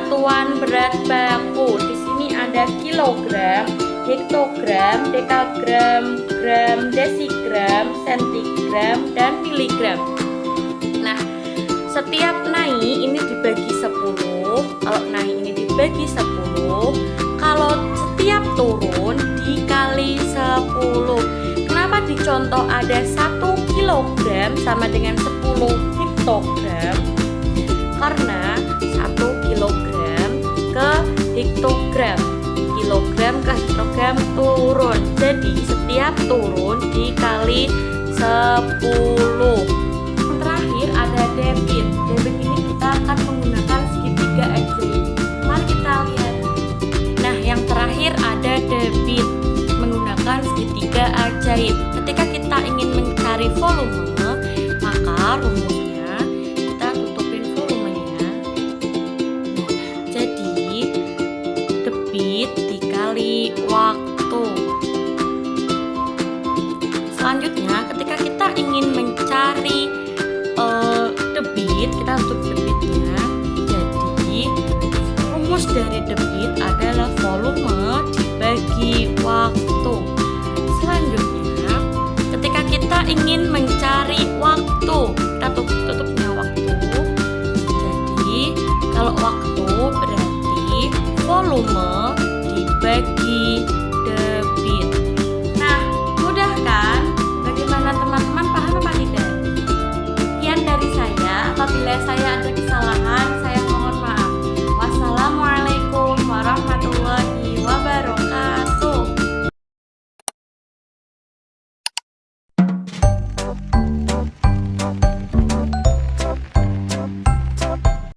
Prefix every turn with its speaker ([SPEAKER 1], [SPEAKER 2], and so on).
[SPEAKER 1] satuan berat baku. Di sini ada kilogram, hektogram, dekagram, gram, desigram, sentigram, dan miligram. Nah, setiap naik ini dibagi 10. Kalau naik ini dibagi 10, kalau setiap turun dikali 10. Kenapa di contoh ada 1 kilogram sama dengan 10 hektogram? Karena 1 kilogram ke hektogram, kilogram ke hektogram turun. Jadi setiap turun dikali 10. Yang terakhir ada debit. Debit ini kita akan menggunakan segitiga ajaib. Mari kita lihat. Nah, yang terakhir ada debit menggunakan segitiga ajaib. Ketika kita ingin mencari volume, maka rumusnya kita tutupin volumenya. Jadi debit dikali waktu. Selanjutnya, ketika kita ingin mencari debit, kita tutup debitnya. Jadi rumus dari debit adalah volume dibagi waktu. Selanjutnya, ketika kita ingin mencari